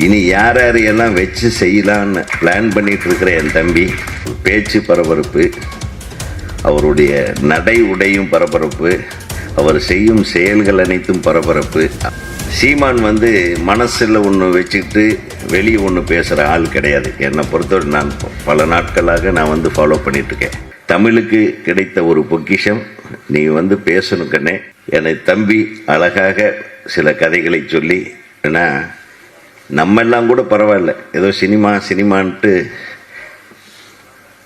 இனி யார் யாரையெல்லாம் வச்சு செய்யலான்னு பிளான் பண்ணிட்டு இருக்கிற என் தம்பி பேச்சு பரபரப்பு, அவருடைய நடை உடையும் பரபரப்பு, அவர் செய்யும் செயல்கள் அனைத்தும் பரபரப்பு. சீமான் மனசில் ஒன்று வச்சுக்கிட்டு வெளியே ஒன்று பேசுகிற ஆள் கிடையாது. என்னை பொறுத்தவரை நான் பல நாட்களாக நான் ஃபாலோ பண்ணிட்டுருக்கேன். தமிழுக்கு கிடைத்த ஒரு பொக்கிஷம். நீ பேசணும் கண்ணே. என்னை தம்பி அழகாக சில கதைகளை சொல்லி, ஏன்னா நம்ம எல்லாம் கூட பரவாயில்ல, ஏதோ சினிமான்ட்டு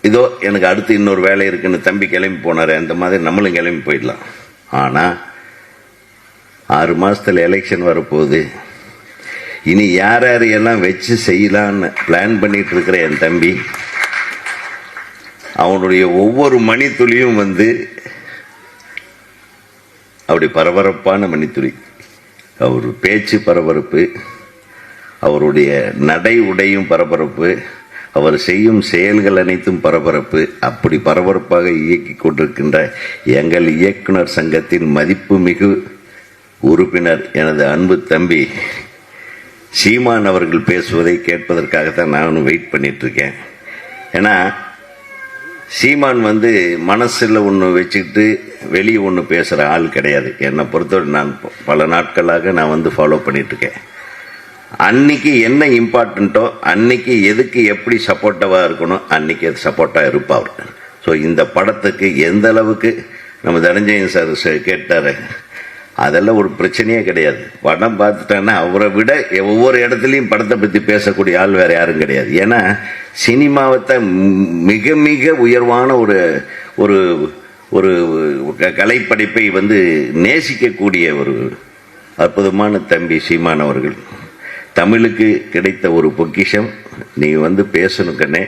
இதோ எனக்கு அடுத்து இன்னொரு வேலை இருக்குன்னு தம்பி கிளம்பி போனார், அந்த மாதிரி நம்மளும் கிளம்பி போயிடலாம். ஆனால் 6 மாதத்தில் எலெக்ஷன் வரப்போகுது. இனி யார் யாரையெல்லாம் வச்சு செய்யலான்னு பிளான் பண்ணிட்டு இருக்கிற என் தம்பி, அவனுடைய ஒவ்வொரு மணித்துளியும் அப்படி பரபரப்பான மணித்துளி. அவர் பேச்சு பரபரப்பு, அவருடைய நடை உடையும் பரபரப்பு, அவர் செய்யும் செயல்கள் அனைத்தும் பரபரப்பு. அப்படி பரபரப்பாக இயக்கி கொண்டிருக்கின்ற எங்கள் இயக்குனர் சங்கத்தின் மதிப்புமிகு உறுப்பினர் எனது அன்பு தம்பி சீமான் அவர்கள் பேசுவதை கேட்பதற்காகத்தான் நானும் வெயிட் பண்ணிட்டு இருக்கேன். ஏன்னா சீமான் மனசில் ஒன்று வச்சுக்கிட்டு வெளியே ஒன்று பேசுகிற ஆள் கிடையாது. என்னை பொறுத்தவரை நான் பல நாட்களாக நான் ஃபாலோ பண்ணிட்டுருக்கேன். அன்னைக்கு என்ன இம்பார்ட்டண்ட்டோ, அன்னைக்கு எதுக்கு எப்படி சப்போர்ட்டாக இருக்கணும், அன்னைக்கு அது சப்போர்ட்டாக இருப்பார். ஸோ இந்த படத்துக்கு எந்த அளவுக்கு நம்ம தனஞ்சயன் சார் கேட்டார், அதெல்லாம் ஒரு பிரச்சனையே கிடையாது. படம் பார்த்துட்டான்னா அவரை விட ஒவ்வொரு இடத்துலையும் படத்தை பற்றி பேசக்கூடிய ஆள் வேறு யாரும் கிடையாது. ஏன்னா சினிமாவத்தை மிக மிக உயர்வான ஒரு ஒரு கலைப்படைப்பை நேசிக்கக்கூடிய ஒரு அற்புதமான தம்பி சீமான் அவர்கள். தமிழுக்கு கிடைத்த ஒரு பொக்கிஷம். நீ பேசணும் கண்ணே.